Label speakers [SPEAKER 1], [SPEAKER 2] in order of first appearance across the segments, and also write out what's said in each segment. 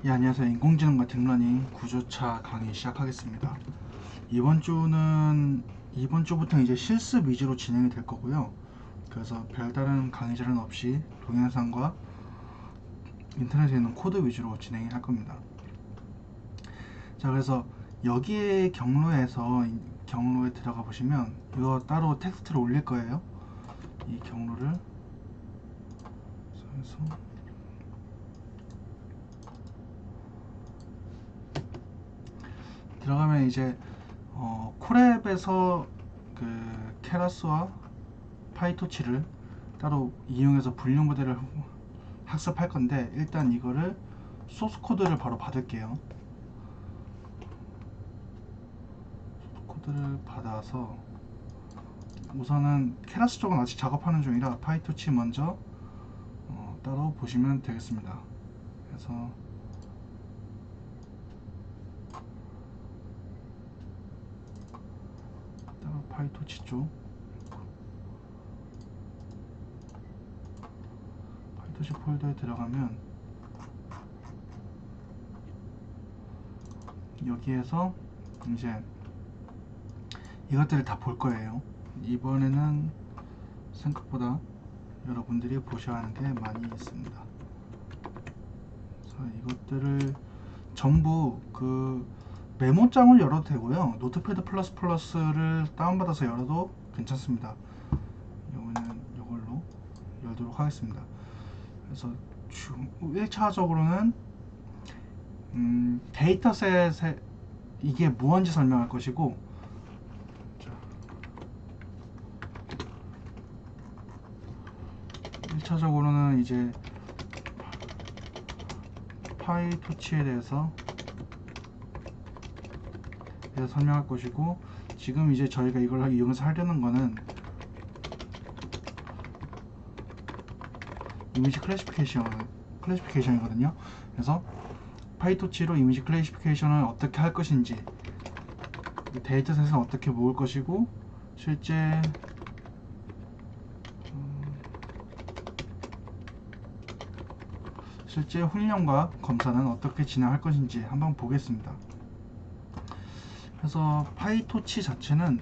[SPEAKER 1] 예, 안녕하세요. 인공지능과 딥러닝 구조차 강의 시작하겠습니다. 이번 주부터 이제 실습 위주로 진행이 될 거고요. 그래서 별다른 강의 자료는 없이 동영상과 인터넷에 있는 코드 위주로 진행할 겁니다. 자, 그래서 여기에 경로에 들어가 보시면 이거 따로 텍스트를 올릴 거예요. 이 경로를 해서 들어가면 이제 콜앱에서 그 케라스와 파이토치를 따로 이용해서 분류 모델을 학습할 건데, 일단 이거를 소스 코드를 바로 받을게요. 코드를 받아서 우선은 케라스 쪽은 아직 작업하는 중이라 파이토치 먼저 따로 보시면 되겠습니다. 그래서 따로 파이토치 쪽 파이토치 폴더에 들어가면 여기에서 이제 이것들을 다 볼 거예요. 이번에는 생각보다 여러분들이 보셔야 하는 게 많이 있습니다. 그래서 이것들을 전부 그 메모장을 열어도 되고요. 노트패드 플러스 플러스를 다운받아서 열어도 괜찮습니다. 이거는 이걸로 열도록 하겠습니다. 그래서 1차적으로는 데이터셋에 이게 무언지 설명할 것이고, 1차적으로는 이제 파이토치에 대해서 설명할 것이고, 지금 이제 저희가 이걸 이용해서 하려는 거는 이미지 클래시피케이션이거든요. 그래서 파이토치로 이미지 클래시피케이션을 어떻게 할 것인지, 데이터셋을 어떻게 모을 것이고, 실제 훈련과 검사는 어떻게 진행할 것인지 한번 보겠습니다. 그래서 파이토치 자체는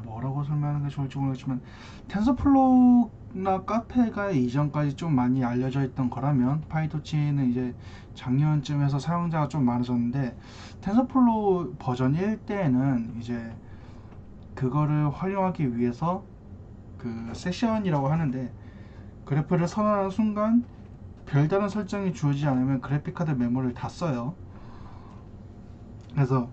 [SPEAKER 1] 뭐라고 설명하는 게 좋을지 모르겠지만, 텐서플로우나 카페가 이전까지 좀 많이 알려져 있던 거라면, 파이토치는 이제 작년쯤에서 사용자가 좀 많아졌는데, 텐서플로우 버전 1 때에는 이제 그거를 활용하기 위해서 그 세션이라고 하는데, 그래프를 선언하는 순간 별다른 설정이 주어지지 않으면 그래픽카드 메모리를 다 써요. 그래서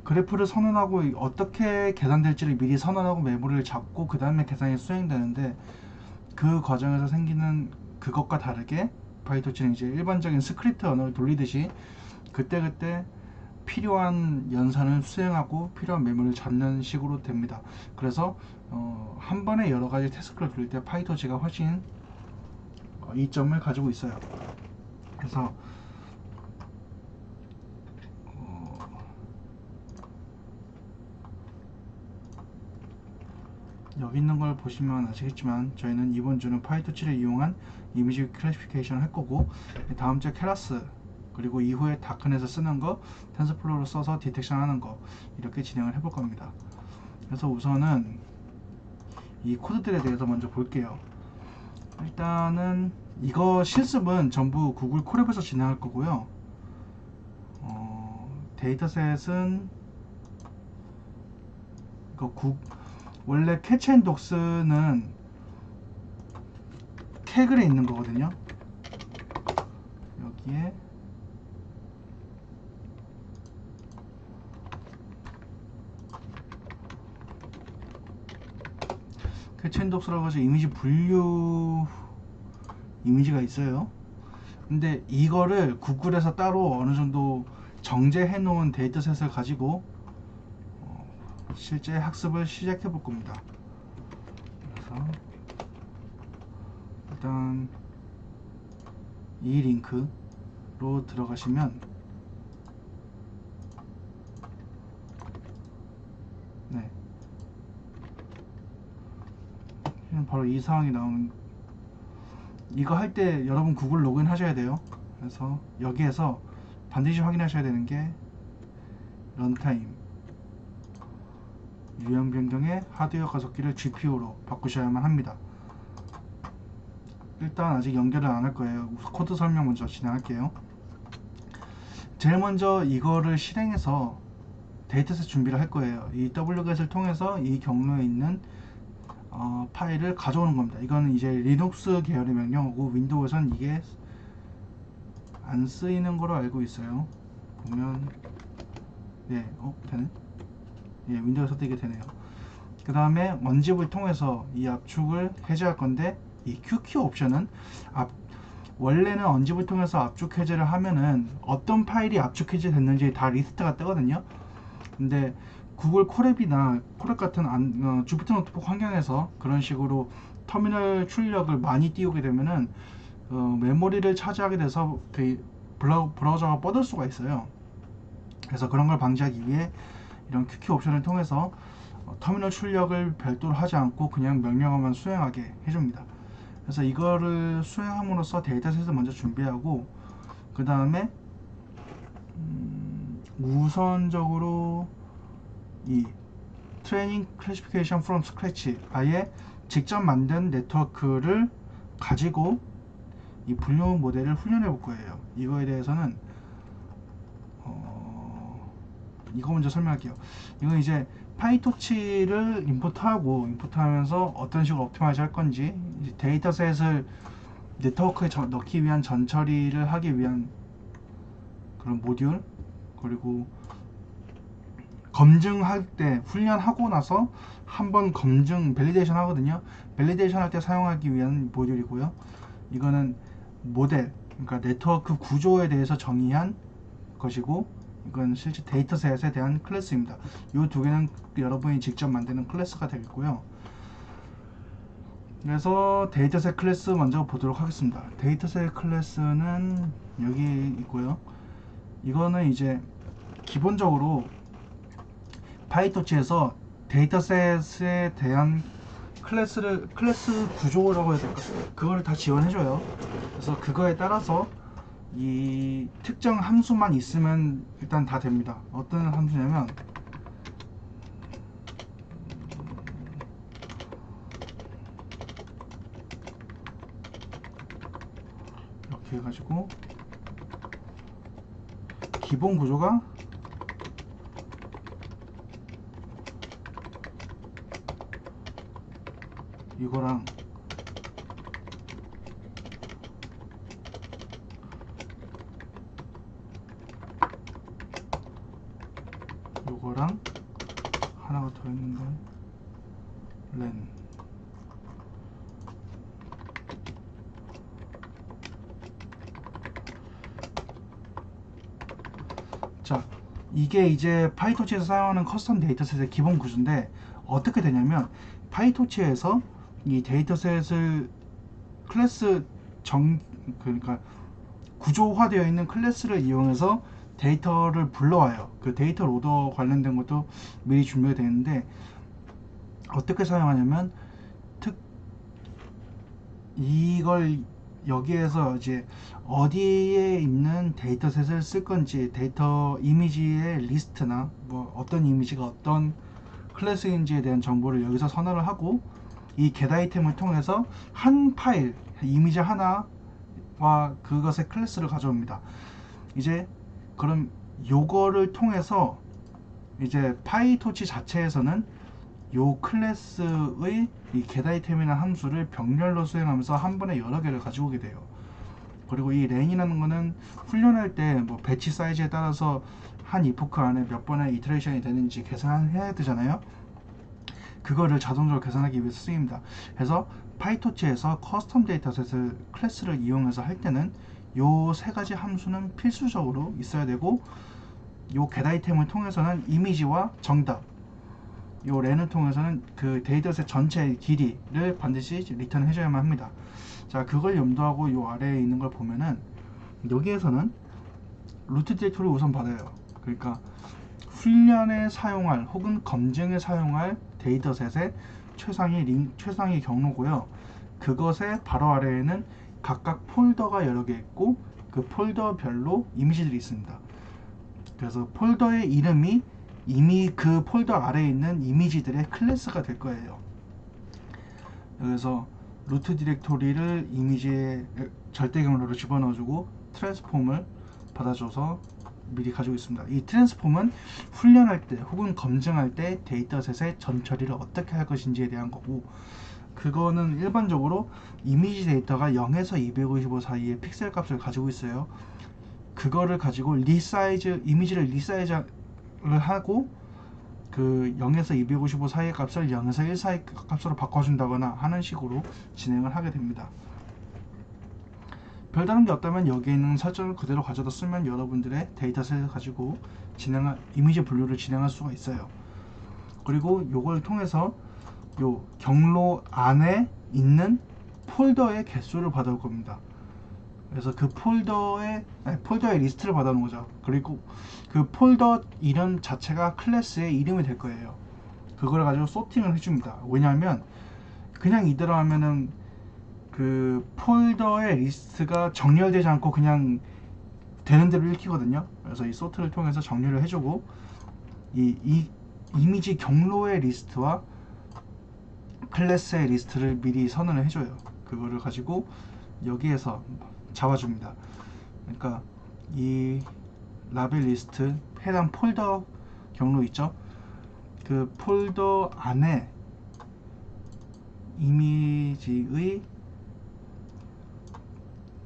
[SPEAKER 1] 그래프를 선언하고 어떻게 계산될지를 미리 선언하고 메모리를 잡고 그 다음에 계산이 수행되는데, 그 과정에서 생기는 그것과 다르게 파이토치는 이제 일반적인 스크립트 언어를 돌리듯이 그때그때 필요한 연산을 수행하고 필요한 메모리를 잡는 식으로 됩니다. 그래서 한 번에 여러 가지 태스크를 돌릴 때 파이토치가 훨씬 이점을 가지고 있어요. 그래서 여기 있는 걸 보시면 아시겠지만, 저희는 이번 주는 파이토치를 이용한 이미지 클래시피케이션을 할 거고, 다음 주에 케라스, 그리고 이후에 다크넷을 쓰는 거, 텐서플로우를 써서 디텍션 하는 거, 이렇게 진행을 해볼 겁니다. 그래서 우선은 이 코드들에 대해서 먼저 볼게요. 일단은 이거 실습은 전부 구글 콜앱에서 진행할 거고요. 데이터셋은 이거 원래 캐치앤독스는 캐글에 있는 거거든요. 여기에 캐치앤독스라고 해서 이미지 분류 이미지가 있어요. 근데 이거를 구글에서 따로 어느 정도 정제해 놓은 데이터셋을 가지고 실제 학습을 시작해 볼 겁니다. 그래서 일단 이 링크로 들어가시면, 네, 바로 이 상황이 나오는, 이거 할 때 여러분 구글 로그인 하셔야 돼요. 그래서 여기에서 반드시 확인하셔야 되는 게 런타임 유형 변경의 하드웨어 가속기를 GPU로 바꾸셔야만 합니다. 일단 아직 연결을 안 할 거예요. 코드 설명 먼저 진행할게요. 제일 먼저 이거를 실행해서 데이터셋 준비를 할 거예요. 이 wget을 통해서 이 경로에 있는 파일을 가져오는 겁니다. 이거는 이제 리눅스 계열의 명령어고 윈도우에선 이게 안 쓰이는 거로 알고 있어요. 보면 네, 되네. 예, 윈도우에서도 이게 되네요. 그 다음에 원집을 통해서 이 압축을 해제할 건데, 이 QQ 옵션은 원래는 언집을 통해서 압축 해제를 하면은 어떤 파일이 압축 해제 됐는지 다 리스트가 뜨거든요. 근데 구글 콜앱이나 콜앱 같은 주피터 노트북 환경에서 그런 식으로 터미널 출력을 많이 띄우게 되면은 메모리를 차지하게 돼서 브라우저가 뻗을 수가 있어요. 그래서 그런 걸 방지하기 위해 이런 QQ 옵션을 통해서 터미널 출력을 별도로 하지 않고 그냥 명령어만 수행하게 해줍니다. 그래서 이거를 수행함으로써 데이터셋을 먼저 준비하고, 그 다음에 우선적으로 이 트레이닝 클래시피케이션 프롬 스크래치, 아예 직접 만든 네트워크를 가지고 이 분류 모델을 훈련해 볼 거예요. 이거에 대해서는 이거 먼저 설명할게요. 이건 이제 파이토치를 임포트하면서 어떤 식으로 옵티마이즈 할 건지, 데이터셋을 네트워크에 넣기 위한 전처리를 하기 위한 그런 모듈, 그리고 검증할 때 훈련하고 나서 한번 밸리데이션 하거든요. 밸리데이션 할 때 사용하기 위한 모듈이고요. 이거는 모델, 그러니까 네트워크 구조에 대해서 정의한 것이고, 이건 실제 데이터셋에 대한 클래스입니다. 이 두 개는 여러분이 직접 만드는 클래스가 되겠고요. 그래서 데이터셋 클래스 먼저 보도록 하겠습니다. 데이터셋 클래스는 여기 있고요. 이거는 이제 기본적으로 파이토치에서 데이터셋에 대한 클래스 구조라고 해야 될까? 그거를 다 지원해줘요. 그래서 그거에 따라서 이 특정 함수만 있으면 일단 다 됩니다. 어떤 함수냐면 이렇게 해가지고 기본 구조가 이거랑 요거랑 하나가 더 있는 건 len. 자, 이게 이제 파이토치에서 사용하는 커스텀 데이터셋의 기본 구조인데, 어떻게 되냐면 파이토치에서 이 데이터셋을 클래스 그러니까 구조화되어 있는 클래스를 이용해서 데이터를 불러와요. 그 데이터 로더 관련된 것도 미리 준비가 되는데, 어떻게 사용하냐면 이걸 여기에서 이제 어디에 있는 데이터셋을 쓸 건지, 데이터 이미지의 리스트나 뭐 어떤 이미지가 어떤 클래스인지에 대한 정보를 여기서 선언을 하고, 이 get 아이템을 통해서 한 파일 이미지 하나와 그것의 클래스를 가져옵니다. 이제 그럼 요거를 통해서 이제 파이토치 자체에서는 요 클래스의 이 get 아이템이나 함수를 병렬로 수행하면서 한 번에 여러 개를 가지고 오게 돼요. 그리고 이 렌이라는 거는 훈련할 때 뭐 배치 사이즈에 따라서 한 이포크 안에 몇 번의 이터레이션이 되는지 계산해야 되잖아요. 그거를 자동적으로 계산하기 위해서 쓰입니다. 그래서 파이토치에서 커스텀 데이터셋을 클래스를 이용해서 할 때는 요 세 가지 함수는 필수적으로 있어야 되고, 요 get 아이템을 통해서는 이미지와 정답, 요 렌을 통해서는 그 데이터셋 전체의 길이를 반드시 리턴 해줘야만 합니다. 자, 그걸 염두하고 요 아래에 있는 걸 보면은 여기에서는 루트 디렉토리 우선 받아요. 그러니까 훈련에 사용할 혹은 검증에 사용할 데이터셋의 최상위 경로고요. 그것의 바로 아래에는 각각 폴더가 여러 개 있고 그 폴더별로 이미지들이 있습니다. 그래서 폴더의 이름이 이미 그 폴더 아래에 있는 이미지들의 클래스가 될 거예요. 그래서 루트 디렉토리를 이미지의 절대 경로로 집어넣어주고 트랜스폼을 받아줘서 미리 가지고 있습니다. 이 트랜스폼은 훈련할 때 혹은 검증할 때 데이터셋의 전처리를 어떻게 할 것인지에 대한 거고, 그거는 일반적으로 이미지 데이터가 0에서 255 사이의 픽셀 값을 가지고 있어요. 그거를 가지고 이미지를 리사이즈를 하고 그 0에서 255 사이의 값을 0에서 1 사이 값으로 바꿔준다거나 하는 식으로 진행을 하게 됩니다. 별다른 게 없다면 여기에 있는 설정을 그대로 가져다 쓰면 여러분들의 데이터셋을 가지고 이미지 분류를 진행할 수가 있어요. 그리고 이걸 통해서 요 경로 안에 있는 폴더의 개수를 받아올 겁니다. 그래서 그 폴더의 리스트를 받아오는 거죠. 그리고 그 폴더 이름 자체가 클래스의 이름이 될 거예요. 그걸 가지고 소팅을 해줍니다. 왜냐하면 그냥 이대로 하면은 그 폴더의 리스트가 정렬되지 않고 그냥 되는 대로 읽히거든요. 그래서 이 소트를 통해서 정렬을 해주고 이 이미지 경로의 리스트와 클래스의 리스트를 미리 선언을 해줘요. 그거를 가지고 여기에서 잡아줍니다. 그러니까 이 라벨 리스트 해당 폴더 경로 있죠? 그 폴더 안에 이미지의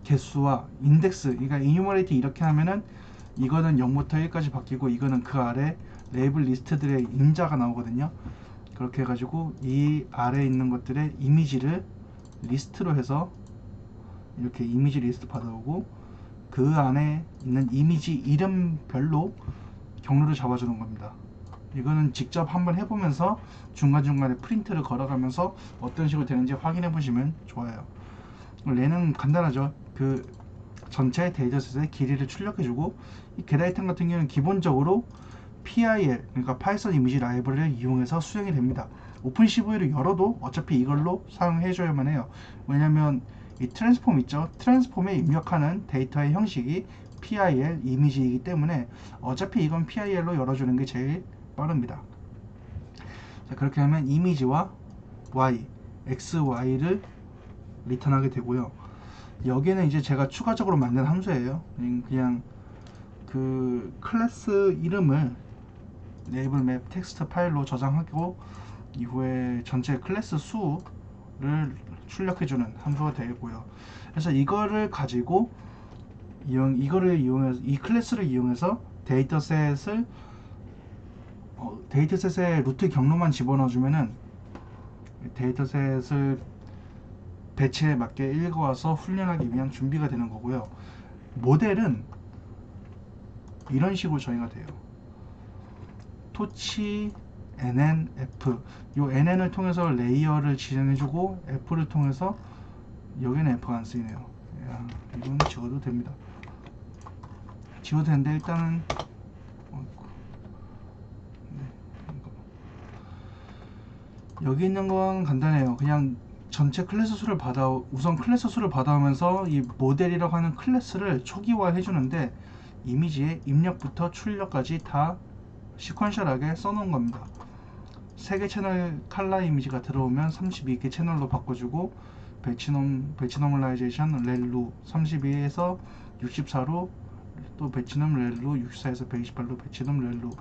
[SPEAKER 1] 개수와 인덱스, 그러니까 이뉴머레이트 이렇게 하면은 이거는 0부터 1까지 바뀌고 이거는 그 아래 레이블 리스트들의 임자가 나오거든요. 그렇게 해가지고 이 아래에 있는 것들의 이미지를 리스트로 해서 이렇게 이미지 리스트 받아오고 그 안에 있는 이미지 이름별로 경로를 잡아주는 겁니다. 이거는 직접 한번 해보면서 중간중간에 프린트를 걸어가면서 어떤 식으로 되는지 확인해 보시면 좋아요. 얘는 간단하죠. 그 전체 데이터셋의 길이를 출력해주고 이 getItem 같은 경우는 기본적으로 PIL, 그러니까 파이썬 이미지 라이브러리를 이용해서 수행이 됩니다. 오픈CV를 열어도 어차피 이걸로 사용해줘야만 해요. 왜냐면 이 트랜스폼 있죠? 트랜스폼에 입력하는 데이터의 형식이 PIL 이미지이기 때문에 어차피 이건 PIL로 열어주는 게 제일 빠릅니다. 자, 그렇게 하면 이미지와 Y, X, Y를 리턴하게 되고요. 여기는 이제 제가 추가적으로 만든 함수예요. 그냥 그 클래스 이름을 네이블 맵 텍스트 파일로 저장하고 이후에 전체 클래스 수를 출력해주는 함수가 되고요. 그래서 이거를 가지고 이 클래스를 이용해서 데이터셋의 루트 경로만 집어넣어주면은 데이터셋을 배치에 맞게 읽어와서 훈련하기 위한 준비가 되는 거고요. 모델은 이런 식으로 정의가 돼요. 토치 NN, F. 요 NN을 통해서 레이어를 지정해주고 F를 통해서 여기는 F가 안 쓰이네요. 야, 이건 지워도 됩니다. 지워도 되는데 일단은 여기 있는 건 간단해요. 그냥 전체 클래스 수를 우선 클래스 수를 받아오면서 이 모델이라고 하는 클래스를 초기화 해주는데 이미지의 입력부터 출력까지 다 시퀀셜하게 써놓은 겁니다. 3개 채널 칼라 이미지가 들어오면 32개 채널로 바꿔주고 배치 노멀라이제이션 렐루 32에서 64로 또 배치넘 렐루 64에서 128로 배치넘 렐루.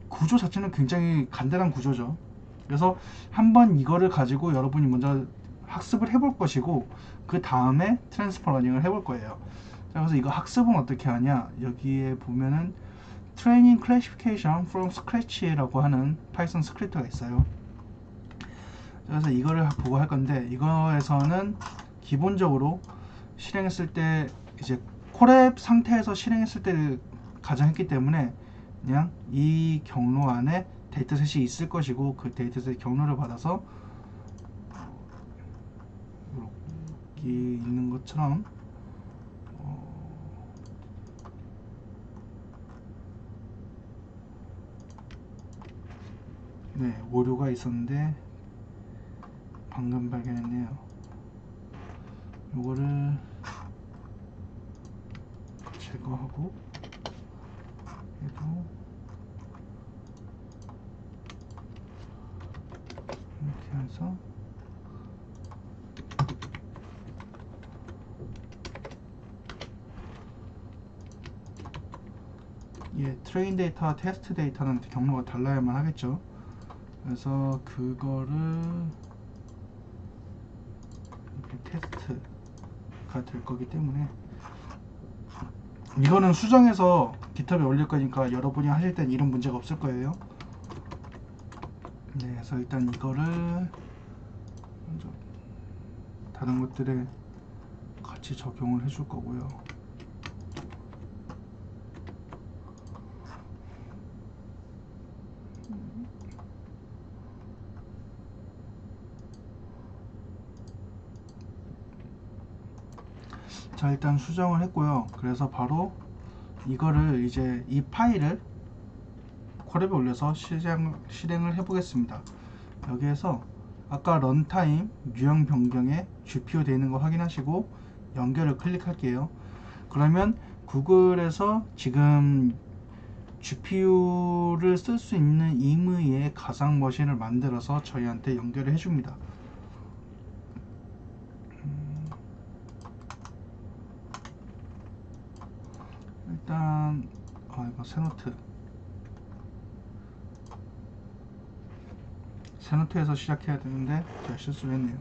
[SPEAKER 1] 구조 자체는 굉장히 간단한 구조죠. 그래서 한번 이거를 가지고 여러분이 먼저 학습을 해볼 것이고 그 다음에 트랜스퍼 러닝을 해볼 거예요. 자, 그래서 이거 학습은 어떻게 하냐, 여기에 보면은 Training Classification from Scratch라고 하는 파이썬 스크립트가 있어요. 그래서 이거를 보고 할 건데, 이거에서는 기본적으로 실행했을 때 이제 콜앱 상태에서 실행했을 때를 가정했기 때문에 그냥 이 경로 안에 데이터셋이 있을 것이고 그 데이터셋 경로를 받아서 여기 있는 것처럼 네, 오류가 있었는데 방금 발견했네요. 요거를 제거하고 해도 이렇게 해서 트레인 데이터와 테스트 데이터는 경로가 달라야만 하겠죠. 그래서 그거를 이렇게 테스트가 될 거기 때문에 이거는 수정해서 깃허브에 올릴 거니까 여러분이 하실 땐 이런 문제가 없을 거예요. 네, 그래서 일단 이거를 먼저 다른 것들에 같이 적용을 해줄 거고요. 자, 일단 수정을 했고요. 그래서 바로 이거를 이제 이 파일을 콜앱에 올려서 실행을 해보겠습니다. 여기에서 아까 런타임 유형 변경에 GPU 되어 있는 거 확인하시고 연결을 클릭할게요. 그러면 구글에서 지금 GPU를 쓸 수 있는 임의의 가상 머신을 만들어서 저희한테 연결을 해줍니다. 일단 이거 새노트에서 시작해야 되는데 제가 실수를 했네요.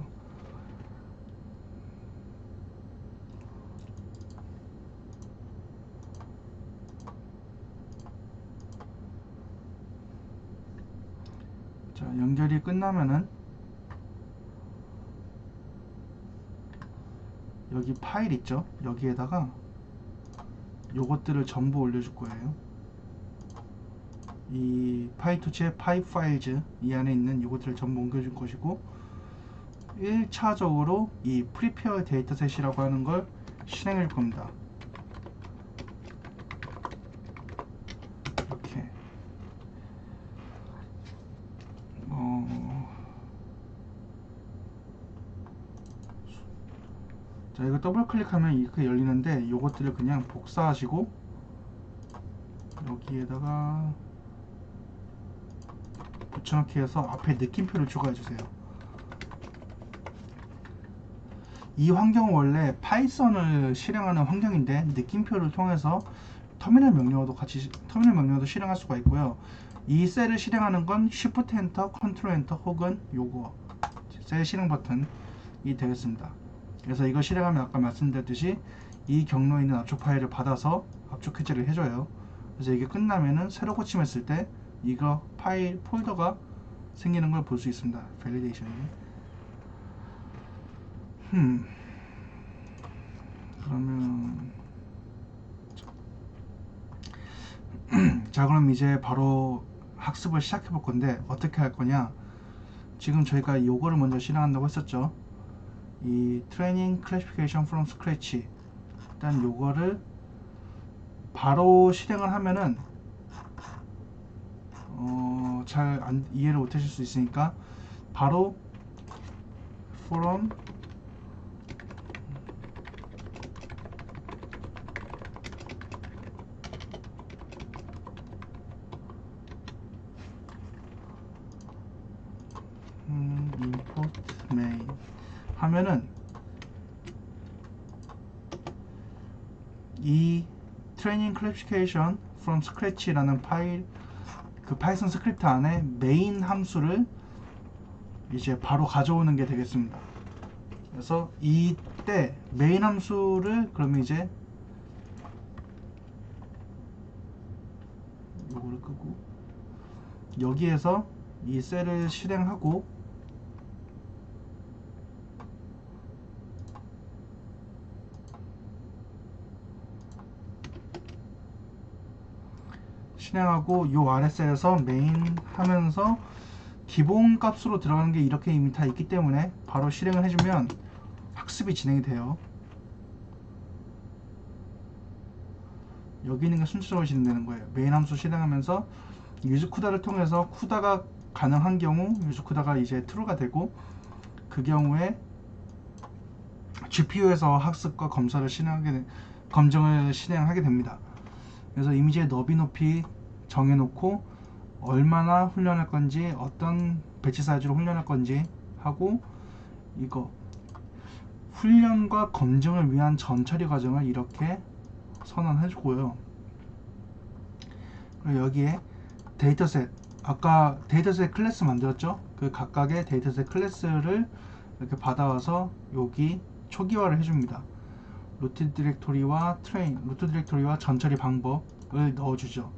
[SPEAKER 1] 자, 연결이 끝나면은 여기 파일 있죠? 여기에다가 요것들을 전부 올려줄 거예요. 이 파이토치의 파이프 파일즈 이 안에 있는 요것들을 전부 옮겨줄 것이고 1차적으로 이 프리페어 데이터셋이라고 하는 걸 실행할 겁니다. 이렇게 자, 이거 더블 클릭하면 이렇게 열리는데 요것들을 그냥 복사하시고 여기에다가 붙여넣기 해서 앞에 느낌표를 추가해 주세요. 이 환경은 원래 파이썬을 실행하는 환경인데 느낌표를 통해서 터미널 명령어도 실행할 수가 있고요. 이 셀을 실행하는 건 Shift 엔터, Ctrl 엔터 혹은 요거 셀 실행 버튼이 되겠습니다. 그래서 이거 실행하면 아까 말씀드렸듯이 이 경로에 있는 압축 파일을 받아서 압축 해제를 해줘요. 그래서 이게 끝나면은 새로 고침했을 때 이거 파일 폴더가 생기는 걸 볼 수 있습니다. 밸리데이션이. 그러면 자, 그럼 이제 바로 학습을 시작해 볼 건데 어떻게 할 거냐. 지금 저희가 요거를 먼저 실행한다고 했었죠. 이 트레이닝 클래시피케이션 프롬 스크래치, 일단 요거를 바로 실행을 하면은 잘 이해를 못 하실 수 있으니까 바로 from import main 하면은 이 트레이닝 클래시피케이션 from scratch라는 파일, 그 파이썬 스크립트 안에 메인 함수를 이제 바로 가져오는 게 되겠습니다. 그래서 이때 메인 함수를 그러면 이제 요거를 끄고 여기에서 이 셀을 실행하고 요 아래 셀에서 메인 하면서 기본 값으로 들어가는 게 이렇게 이미 다 있기 때문에 바로 실행을 해주면 학습이 진행이 돼요. 여기 있는 게 순차적으로 진행되는 거예요. 메인 함수 실행하면서 유즈 쿠다를 통해서 쿠다가 가능한 경우 유즈코드가 이제 true가 되고, 그 경우에 GPU에서 학습과 검증을 실행하게 됩니다. 그래서 이미지의 너비 높이 정해놓고 얼마나 훈련할 건지, 어떤 배치 사이즈로 훈련할 건지 하고, 이거 훈련과 검증을 위한 전처리 과정을 이렇게 선언해주고요. 그리고 여기에 데이터셋, 아까 데이터셋 클래스 만들었죠? 그 각각의 데이터셋 클래스를 이렇게 받아와서 여기 초기화를 해줍니다. 루트 디렉토리와 루트 디렉토리와 전처리 방법을 넣어주죠.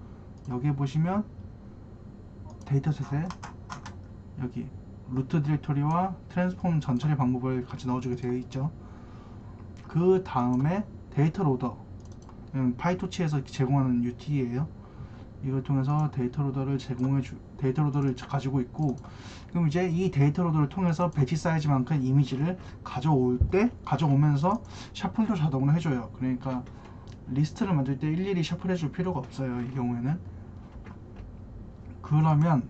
[SPEAKER 1] 여기 보시면 데이터셋에 여기 루트 디렉토리와 트랜스폼 전처리 방법을 같이 넣어주게 되어 있죠. 그 다음에 데이터 로더, 파이토치에서 제공하는 UT예요. 이걸 통해서 데이터 로더를 가지고 있고, 그럼 이제 이 데이터 로더를 통해서 배치 사이즈만큼 이미지를 가져오면서 셔플도 자동으로 해줘요. 그러니까 리스트를 만들 때 일일이 셔플 해줄 필요가 없어요, 이 경우에는. 그러면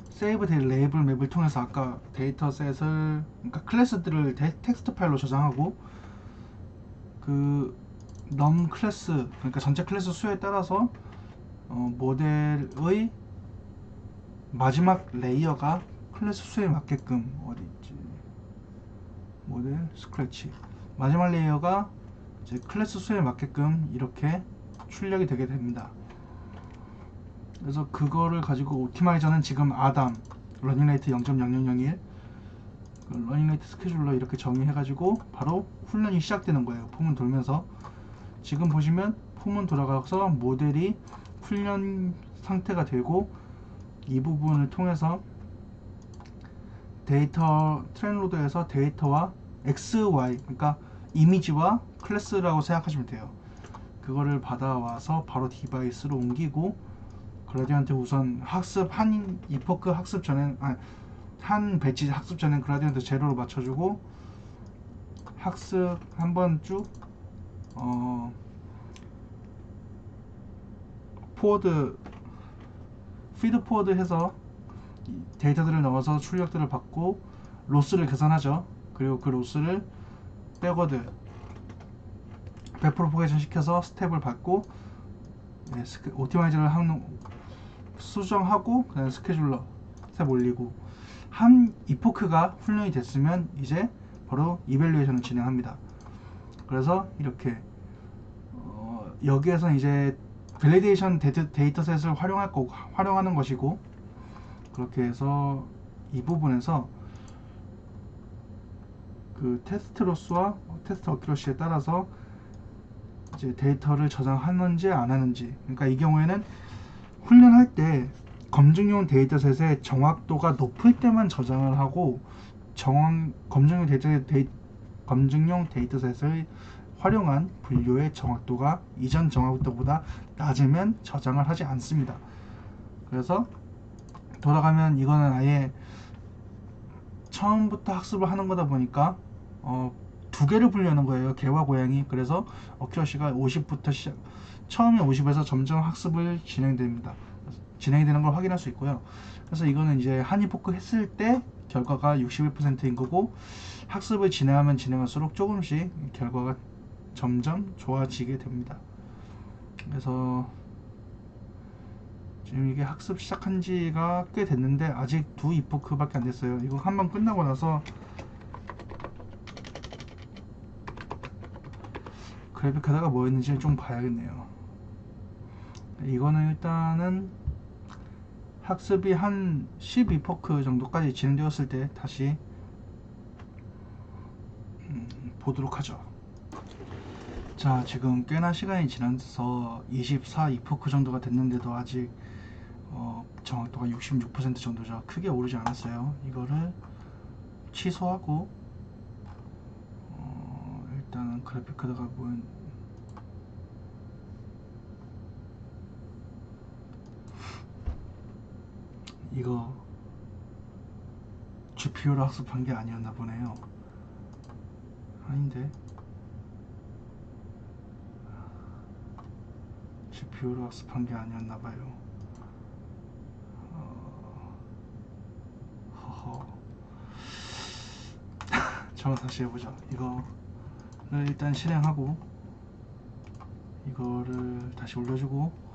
[SPEAKER 1] 세이브 레이블 맵을 통해서 아까 데이터셋을, 그러니까 클래스들을 텍스트 파일로 저장하고, 그 num 클래스, 그러니까 전체 클래스 수에 따라서 모델의 마지막 레이어가 클래스 수에 맞게끔, 어디있지, 모델 스크래치, 마지막 레이어가 이제 클래스 수에 맞게끔 이렇게 출력이 되게 됩니다. 그래서 그거를 가지고 옵티마이저는 지금 아담 러닝레이트 0.0001 러닝레이트 스케줄러 이렇게 정의해가지고 바로 훈련이 시작되는 거예요. 폼은 돌면서. 지금 보시면 폼은 돌아가서 모델이 훈련 상태가 되고, 이 부분을 통해서 데이터 트레인로드에서 데이터와 XY, 그러니까 이미지와 클래스라고 생각하시면 돼요. 그거를 받아와서 바로 디바이스로 옮기고, 그라디언트 우선 한 이포크 학습 전엔, 한 배치 학습 전엔 그라디언트 제로로 맞춰주고, 학습 한번 쭉 피드 포워드 해서 데이터들을 넣어서 출력들을 받고 로스를 계산하죠. 그리고 그 로스를 백워드 백프로포게이션 시켜서 스텝을 받고, 옵티마이저를 수정하고, 그다음에 스케줄러 스텝 올리고, 한 이포크가 훈련이 됐으면 이제 바로 이밸류에이션을 진행합니다. 그래서 이렇게 여기에서 이제 밸리데이션 데이터셋을 활용하는 것이고, 그렇게 해서 이 부분에서 그 테스트 로스와 테스트 어큐러시에 따라서 이제 데이터를 저장하는지 안 하는지, 그러니까 이 경우에는 훈련할 때 검증용 데이터셋의 정확도가 높을 때만 저장을 하고, 검증용 데이터셋을 활용한 분류의 정확도가 이전 정확도보다 낮으면 저장을 하지 않습니다. 그래서 돌아가면 이거는 아예 처음부터 학습을 하는 거다 보니까 두 개를 분류하는 거예요, 개와 고양이. 그래서 어큐러시가 50부터 처음에 50에서 점점 학습을 진행이 되는 걸 확인할 수 있고요. 그래서 이거는 이제 한이포크 했을 때 결과가 61%인 거고, 학습을 진행하면 진행할수록 조금씩 결과가 점점 좋아지게 됩니다. 그래서 지금 이게 학습 시작한 지가 꽤 됐는데 아직 2이포크밖에 안 됐어요. 이거 한번 끝나고 나서 그래픽카드가 뭐였는지 좀 봐야겠네요. 이거는 일단은 학습이 한 12포크 정도까지 진행되었을 때 다시 보도록 하죠. 자, 지금 꽤나 시간이 지나서 2포크 정도가 됐는데도 아직 정확도가 66% 정도죠. 크게 오르지 않았어요. 이거를 취소하고 일단은 그래픽카드가 이거 GPU로 학습한 게 아니었나 보네요. 아닌데, GPU로 학습한 게 아니었나 봐요. 처음 다시 해보죠. 이거를 일단 실행하고 이거를 다시 올려주고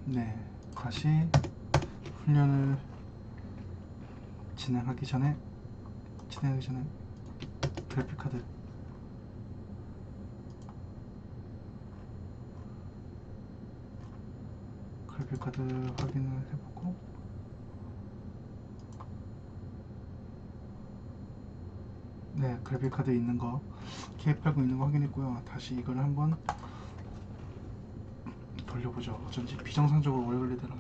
[SPEAKER 1] 네, 다시 훈련을 진행하기 전에 그래픽카드 확인을 해보고 네, 그래픽카드 있는 거 KF80 있는 거 확인했고요. 다시 이걸 한번 돌려보죠. 어쩐지 비정상적으로 오래 걸리더라.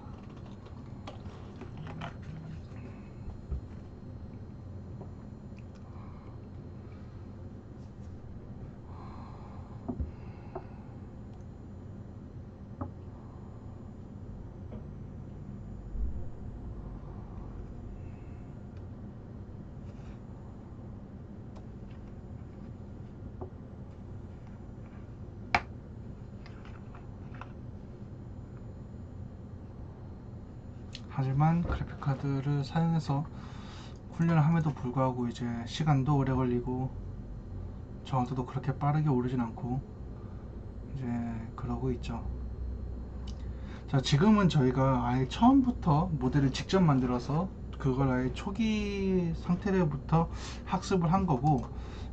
[SPEAKER 1] 하지만 그래픽카드를 사용해서 훈련을 함에도 불구하고 이제 시간도 오래 걸리고 정확도도 그렇게 빠르게 오르진 않고 이제 그러고 있죠. 자, 지금은 저희가 아예 처음부터 모델을 직접 만들어서 그걸 아예 초기 상태로부터 학습을 한 거고,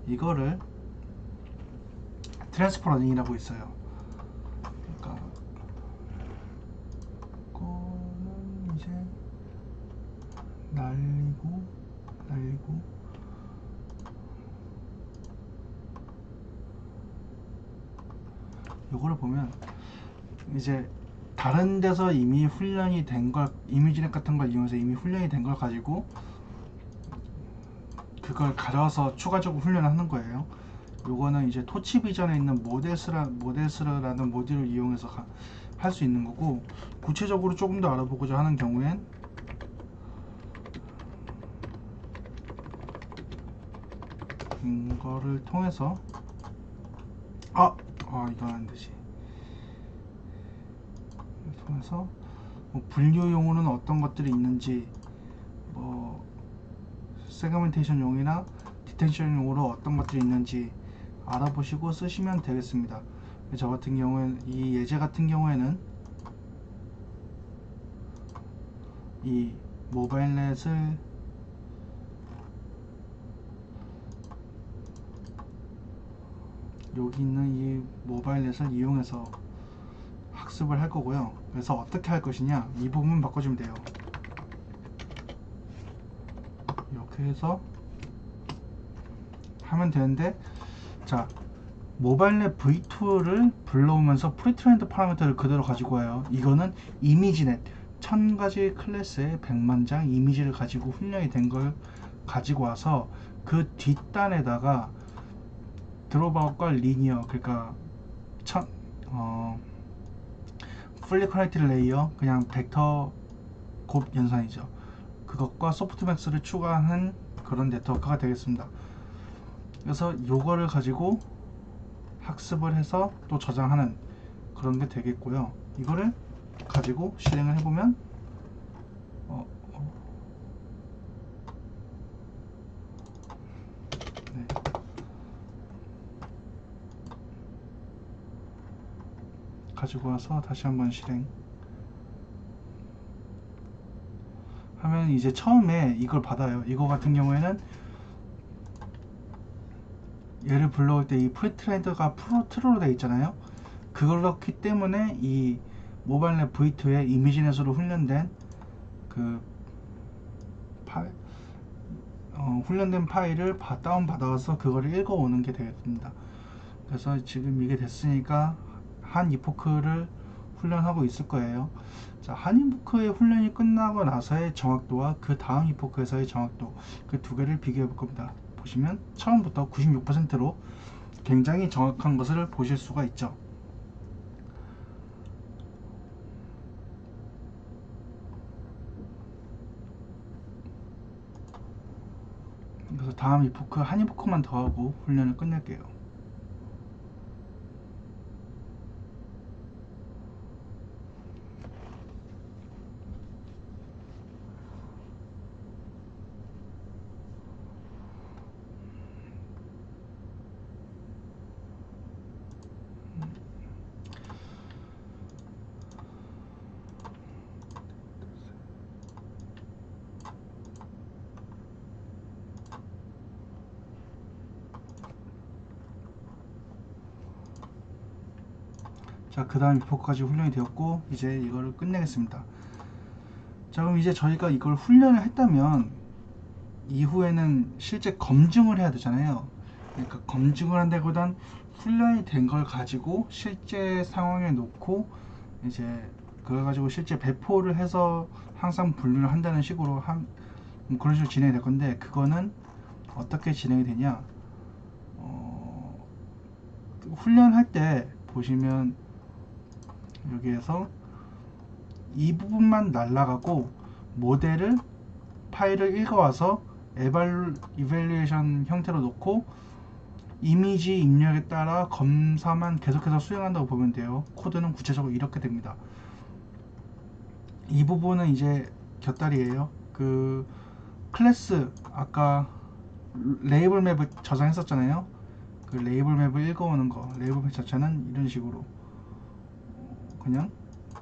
[SPEAKER 1] 이거를 트랜스퍼 러닝이라고 있어요. 그러니까 이거는 이제 날리고 요거를 보면 이제 다른 데서 이미 훈련이 된 걸, 이미지넷 같은 걸 이용해서 이미 훈련이 된 걸 가지고 그걸 가져와서 추가적으로 훈련하는 거예요. 요거는 이제 토치 비전에 있는 모데스라는 모듈을 이용해서 할 수 있는 거고, 구체적으로 조금 더 알아보고자 하는 경우엔 이거를 통해서 이건 안 되지. 통해서 뭐 분류용으로는 어떤 것들이 있는지, 뭐 세그멘테이션용이나 디텍션용으로 어떤 것들이 있는지 알아보시고 쓰시면 되겠습니다. 저 같은 경우에는, 이 예제 같은 경우에는 이 모바일넷을 여기 있는 이 모바일넷을 이용해서 학습을 할 거고요. 그래서 어떻게 할 것이냐, 이 부분 바꿔주면 돼요. 이렇게 해서 하면 되는데, 자, 모바일넷 v2를 불러오면서 프리트레인드 파라미터를 그대로 가지고 와요. 이거는 이미지넷 1000가지 클래스의 100만 장 이미지를 가지고 훈련이 된 걸 가지고 와서 그 뒷단에다가 드롭아웃과 리니어, 그러니까 풀리 커넥티드 레이어, 그냥 벡터 곱 연산이죠. 그것과 소프트맥스를 추가한 그런 네트워크가 되겠습니다. 그래서 요거를 가지고 학습을 해서 또 저장하는 그런 게 되겠고요. 이거를 가지고 실행을 해보면 네. 가지고 와서 다시 한번 실행 하면 이제 처음에 이걸 받아요. 이거 같은 경우에는 얘를 불러올 때 이 프리트레인드가 트루로 되어 있잖아요. 그렇기 때문에 이 모바일넷 v2의 이미지넷으로 훈련된 그 훈련된 파일을 다운 받아와서 그거를 읽어오는 게 되겠습니다. 그래서 지금 이게 됐으니까 한 이포크를 훈련하고 있을 거예요. 자, 한 이포크의 훈련이 끝나고 나서의 정확도와 그 다음 이포크에서의 정확도, 그 두 개를 비교해 볼 겁니다. 보시면 처음부터 96%로 굉장히 정확한 것을 보실 수가 있죠. 그래서 다음 이포크 한 이포크만 더 하고 훈련을 끝낼게요. 자, 그 다음 이포크까지 훈련이 되었고 이제 이거를 끝내겠습니다. 자, 그럼 이제 저희가 이걸 훈련을 했다면 이후에는 실제 검증을 해야 되잖아요. 그러니까 검증을 한다기보단 훈련이 된 걸 가지고 실제 상황에 놓고 이제 그걸 가지고 실제 배포를 해서 항상 분류를 한다는 식으로 그런 식으로 진행이 될 건데, 그거는 어떻게 진행이 되냐, 훈련할 때 보시면 여기에서 이 부분만 날라가고 모델을 파일을 읽어와서 이벨리에이션 형태로 놓고 이미지 입력에 따라 검사만 계속해서 수행한다고 보면 돼요. 코드는 구체적으로 이렇게 됩니다. 이 부분은 이제 곁다리예요. 그 클래스 아까 레이블 맵을 저장했었잖아요. 그 레이블 맵을 읽어오는 거, 레이블 맵 자체는 이런 식으로 그냥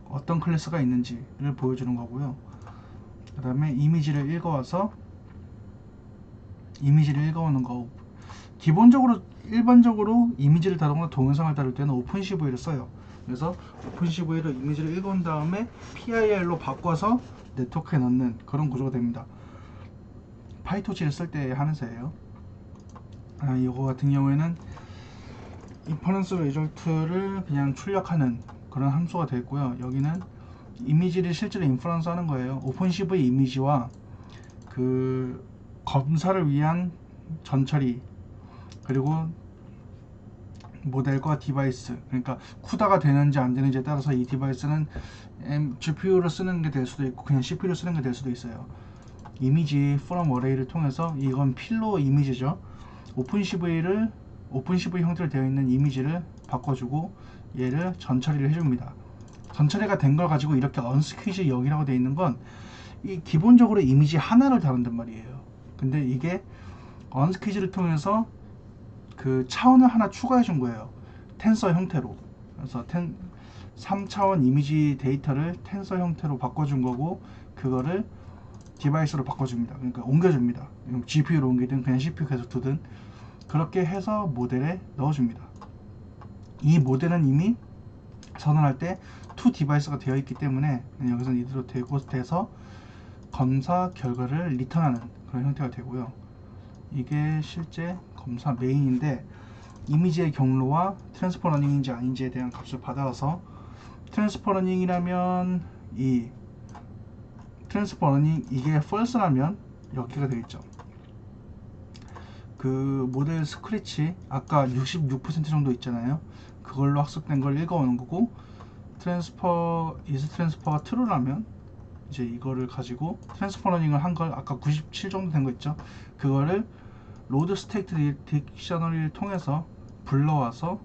[SPEAKER 1] 어떤 클래스가 있는지를 보여주는 거고요. 그 다음에 이미지를 읽어와서 이미지를 읽어오는 거, 기본적으로 일반적으로 이미지를 다루거나 동영상을 다룰 때는 오픈CV를 써요. 그래서 오픈CV로 이미지를 읽어온 다음에 PIR로 바꿔서 네트워크에 넣는 그런 구조가 됩니다. 파이토치를 쓸 때 하면서예요. 이거 같은 경우에는 인퍼런스 리졸트를 그냥 출력하는 그런 함수가 되고요. 여기는 이미지를 실제로 인퍼런스 하는 거예요. 오픈CV 이미지와 그 검사를 위한 전처리, 그리고 모델과 디바이스, 그러니까 쿠다가 되는지 안 되는지에 따라서 이 디바이스는 GPU를 쓰는 게 될 수도 있고 그냥 CPU를 쓰는 게 될 수도 있어요. 이미지 from 어레이를 통해서, 이건 필로 이미지죠. 오픈CV 형태로 되어 있는 이미지를 바꿔주고 얘를 전처리를 해줍니다. 전처리가 된 걸 가지고 이렇게 언스퀴즈 0이라고 되어 있는 건 이 기본적으로 이미지 하나를 다룬단 말이에요. 근데 이게 언스퀴즈를 통해서 그 차원을 하나 추가해 준 거예요. 텐서 형태로. 그래서 3차원 이미지 데이터를 텐서 형태로 바꿔준 거고, 그거를 디바이스로 바꿔줍니다. 그러니까 옮겨줍니다. GPU로 옮기든 그냥 CPU 계속 두든 그렇게 해서 모델에 넣어줍니다. 이 모델은 이미 선언할 때 to 디바이스가 되어 있기 때문에 여기서는 이대로 돼서 검사 결과를 리턴하는 그런 형태가 되고요. 이게 실제 검사 메인인데, 이미지의 경로와 트랜스퍼 러닝인지 아닌지에 대한 값을 받아서, 트랜스퍼 러닝이라면 이 트랜스퍼 러닝 이게 false라면 여기가 되겠죠. 그 모델 스크래치 아까 66% 정도 있잖아요. 그걸로 학습된 걸 읽어오는 거고, 트랜스퍼가 true라면 이제 이거를 가지고 트랜스퍼 러닝을 한 걸, 아까 97 정도 된 거 있죠. 그거를 로드 스테이트 딕셔너리를 통해서 불러와서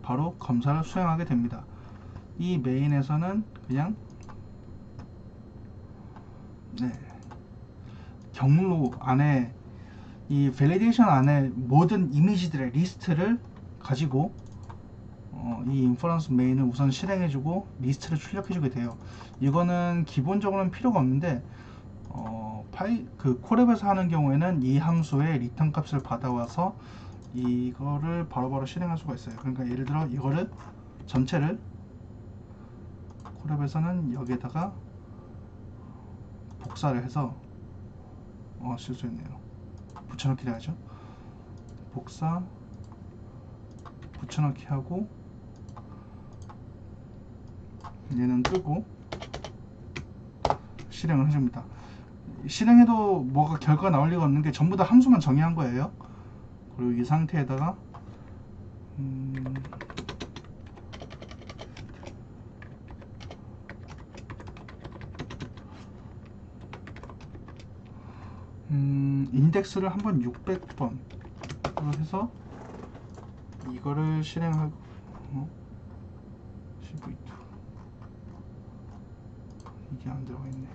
[SPEAKER 1] 바로 검사를 수행하게 됩니다. 이 메인에서는 그냥 경로 안에, 이 밸리데이션 안에 모든 이미지들의 리스트를 가지고 이 인퍼런스 메인을 우선 실행해주고 리스트를 출력해주게 돼요. 이거는 기본적으로는 필요가 없는데 그 콜앱에서 하는 경우에는 이 함수의 리턴 값을 받아와서 이거를 바로바로 실행할 수가 있어요. 그러니까 예를 들어 이거를 전체를 콜앱에서는 여기에다가 복사를 해서 실수했네요. 붙여넣기를 하죠. 복사, 붙여넣기 하고 얘는 끄고 실행을 해줍니다. 실행해도 뭐가 결과가 나올 리가 없는 게 전부 다 함수만 정의한 거예요. 그리고 이 상태에다가 인덱스를 한번 600번으로 해서 이거를 실행하고 CV2 이게 안 들어가 있네.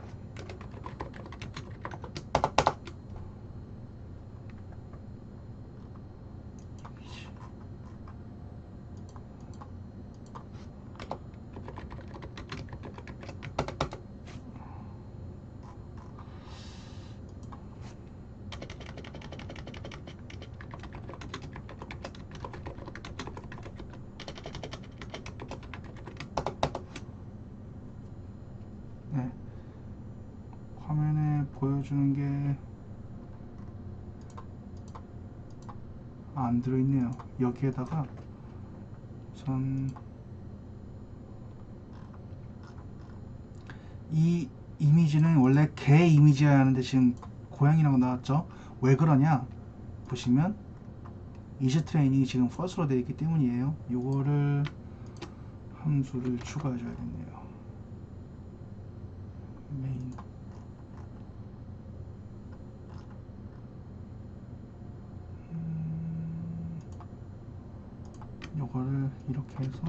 [SPEAKER 1] 네, 화면에 보여주는 게 안 들어있네요. 여기에다가 우선 이 이미지는 원래 개 이미지여야 하는데 지금 고양이라고 나왔죠. 왜 그러냐 보시면 이즈 트레이닝이 지금 퍼스로 되어 있기 때문이에요. 요거를 함수를 추가해 줘야겠네요. 메인 요거를 이렇게 해서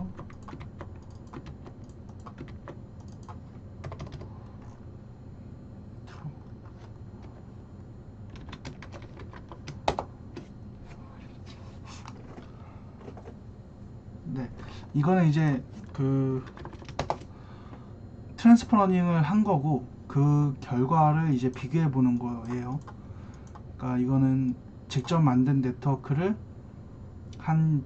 [SPEAKER 1] true. 네, 이거는 이제 그 트랜스퍼 러닝을 한 거고 그 결과를 이제 비교해 보는 거예요. 그러니까 이거는 직접 만든 네트워크를 한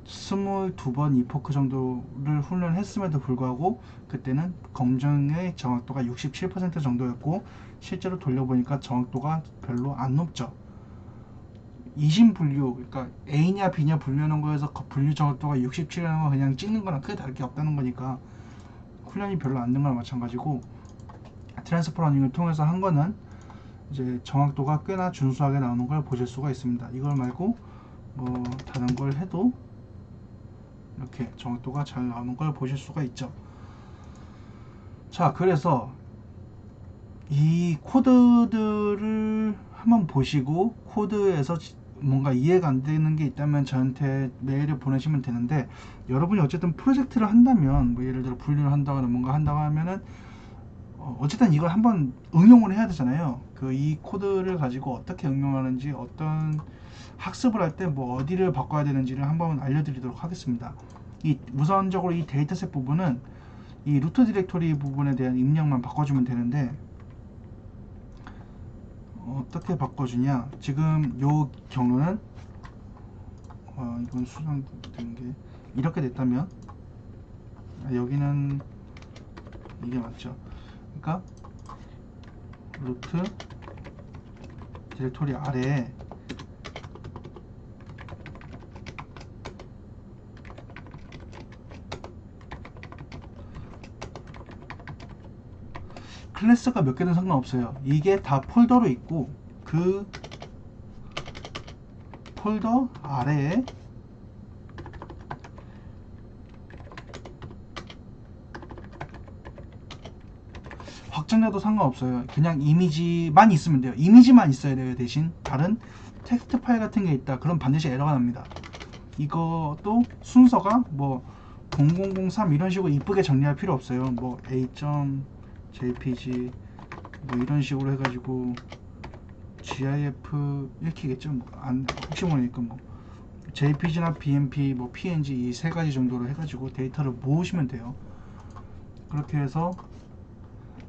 [SPEAKER 1] 22번 이포크 정도를 훈련했음에도 불구하고 그때는 검증의 정확도가 67% 정도였고 실제로 돌려보니까 정확도가 별로 안 높죠. 이심 분류, 그러니까 A냐 B냐 분류하는 거에서 분류 정확도가 67이라는 건 그냥 찍는 거랑 크게 다를 게 없다는 거니까 훈련이 별로 안 된 거랑 마찬가지고 트랜스퍼 러닝을 통해서 한 거는 이제 정확도가 꽤나 준수하게 나오는 걸 보실 수가 있습니다. 이걸 말고 뭐 다른 걸 해도 이렇게 정확도가 잘 나오는 걸 보실 수가 있죠. 자, 그래서 이 코드들을 한번 보시고 코드에서 뭔가 이해가 안 되는 게 있다면 저한테 메일을 보내시면 되는데, 여러분이 어쨌든 프로젝트를 한다면 뭐 예를 들어 분류를 한다거나 뭔가 한다고 하면은 어쨌든 이걸 한번 응용을 해야 되잖아요. 그 이 코드를 가지고 어떻게 응용하는지, 어떤 학습을 할 때 뭐 어디를 바꿔야 되는지를 한번 알려드리도록 하겠습니다. 이 우선적으로 이 데이터셋 부분은 이 루트 디렉토리 부분에 대한 입력만 바꿔주면 되는데, 어떻게 바꿔주냐, 지금 요 경우는 이건 수정된 게 이렇게 됐다면 여기는 이게 맞죠. 그러니까 루트 디렉토리 아래에 클래스가 몇 개든 상관없어요. 이게 다 폴더로 있고 그 폴더 아래에 확장자도 상관없어요. 그냥 이미지만 있으면 돼요. 이미지만 있어야 돼요. 대신 다른 텍스트 파일 같은 게 있다, 그럼 반드시 에러가 납니다. 이것도 순서가 뭐 0003 이런 식으로 이쁘게 정리할 필요 없어요. 뭐 a.jpg 뭐 이런 식으로 해가지고 gif 읽히겠죠. 뭐 혹시 모르니까 뭐 jpg나 bmp 뭐 png 이 세 가지 정도로 해가지고 데이터를 모으시면 돼요. 그렇게 해서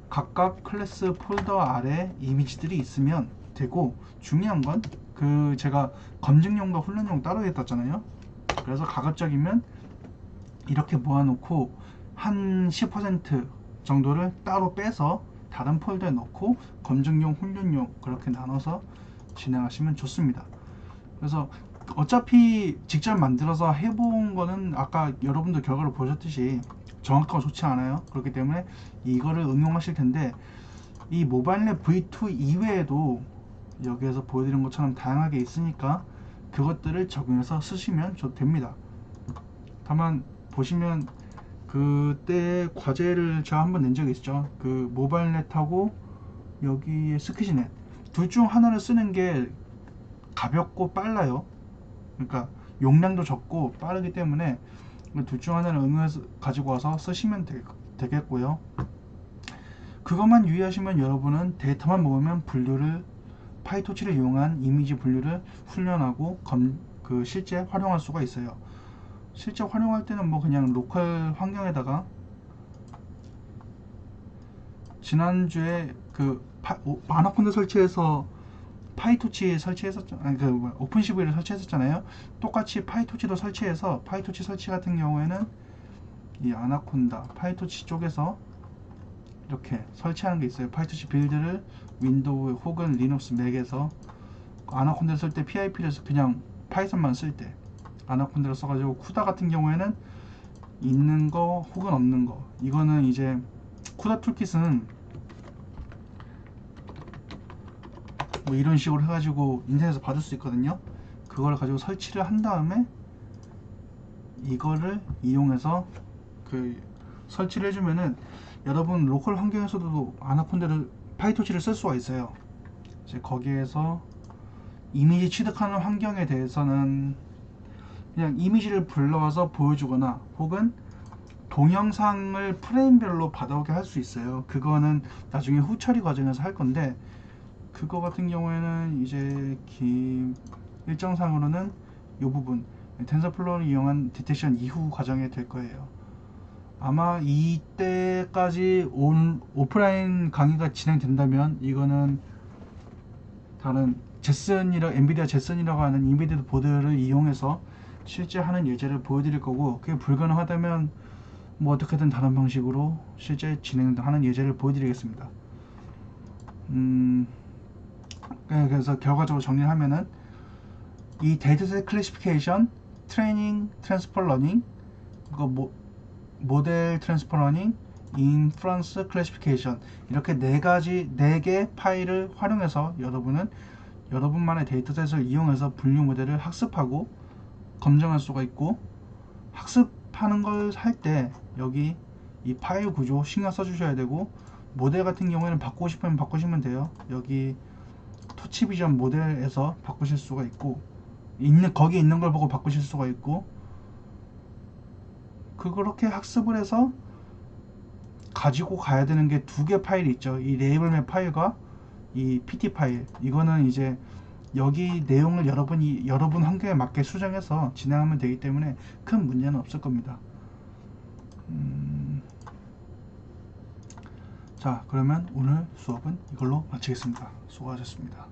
[SPEAKER 1] 각각 클래스 폴더 아래 이미지들이 있으면 되고, 중요한 건 그 제가 검증용과 훈련용 따로 했었잖아요. 그래서 가급적이면 이렇게 모아놓고 한 10% 정도를 따로 빼서 다른 폴더에 넣고 검증용, 훈련용 그렇게 나눠서 진행하시면 좋습니다. 그래서 어차피 직접 만들어서 해본 거는 아까 여러분도 결과를 보셨듯이 정확도가 좋지 않아요. 그렇기 때문에 이거를 응용하실 텐데, 이 모바일넷 V2 이외에도 여기에서 보여드린 것처럼 다양하게 있으니까 그것들을 적용해서 쓰시면 됩니다. 다만 보시면 그때 과제를 제가 한번 낸 적이 있죠. 그 모바일넷하고 여기에 스퀴지넷 둘 중 하나를 쓰는 게 가볍고 빨라요. 그러니까 용량도 적고 빠르기 때문에 둘 중 하나를 응용해서 가지고 와서 쓰시면 되겠고요. 그것만 유의하시면 여러분은 데이터만 모으면 분류를 파이토치를 이용한 이미지 분류를 훈련하고 실제 활용할 수가 있어요. 실제 활용할 때는 뭐 그냥 로컬 환경에다가 지난주에 아나콘다 설치해서 파이토치 설치했었죠. 아니 오픈CV를 설치했었잖아요. 똑같이 파이토치도 설치해서 파이토치 설치 같은 경우에는 이 아나콘다 파이토치 쪽에서 이렇게 설치하는 게 있어요. 파이토치 빌드를 윈도우 혹은 리눅스 맥에서 아나콘다를 쓸 때 PIP를 그냥 파이썬만 쓸 때 아나콘다를 써가지고 쿠다 같은 경우에는 있는 거 혹은 없는 거, 이거는 이제 쿠다 툴킷은 뭐 이런 식으로 해가지고 인터넷에서 받을 수 있거든요. 그걸 가지고 설치를 한 다음에 이거를 이용해서 설치를 해주면은 여러분 로컬 환경에서도 아나콘다를 파이토치를 쓸 수가 있어요. 이제 거기에서 이미지 취득하는 환경에 대해서는 그냥 이미지를 불러와서 보여주거나 혹은 동영상을 프레임별로 받아오게 할 수 있어요. 그거는 나중에 후처리 과정에서 할 건데, 그거 같은 경우에는 이제 일정상으로는 이 부분 텐서플로우를 이용한 디텍션 이후 과정에 될 거예요. 아마 이때까지 오프라인 강의가 진행된다면 이거는 다른 엔비디아 제슨이라고 하는 인베디드 보드를 이용해서 실제 하는 예제를 보여드릴 거고, 그게 불가능하다면 뭐 어떻게든 다른 방식으로 실제 진행하는 예제를 보여드리겠습니다. 그래서 결과적으로 정리를 하면은 이 데이터셋 클래시피케이션, 트레이닝, 트랜스퍼 러닝, 모델 트랜스퍼 러닝, 인프런스 클래시피케이션, 이렇게 네 개 파일을 활용해서 여러분은 여러분만의 데이터셋을 이용해서 분류 모델을 학습하고 검증할 수가 있고, 학습하는 걸 할 때 여기 이 파일 구조 신경 써주셔야 되고, 모델 같은 경우에는 바꾸고 싶으면 바꾸시면 돼요. 여기 터치비전 모델에서 바꾸실 수가 있고, 거기 있는 걸 보고 바꾸실 수가 있고, 그렇게 학습을 해서 가지고 가야 되는 게 두 개 파일이 있죠. 이 레이블맵 파일과 이 PT 파일. 이거는 이제 여기 내용을 여러분 환경에 맞게 수정해서 진행하면 되기 때문에 큰 문제는 없을 겁니다. 자, 그러면 오늘 수업은 이걸로 마치겠습니다. 수고하셨습니다.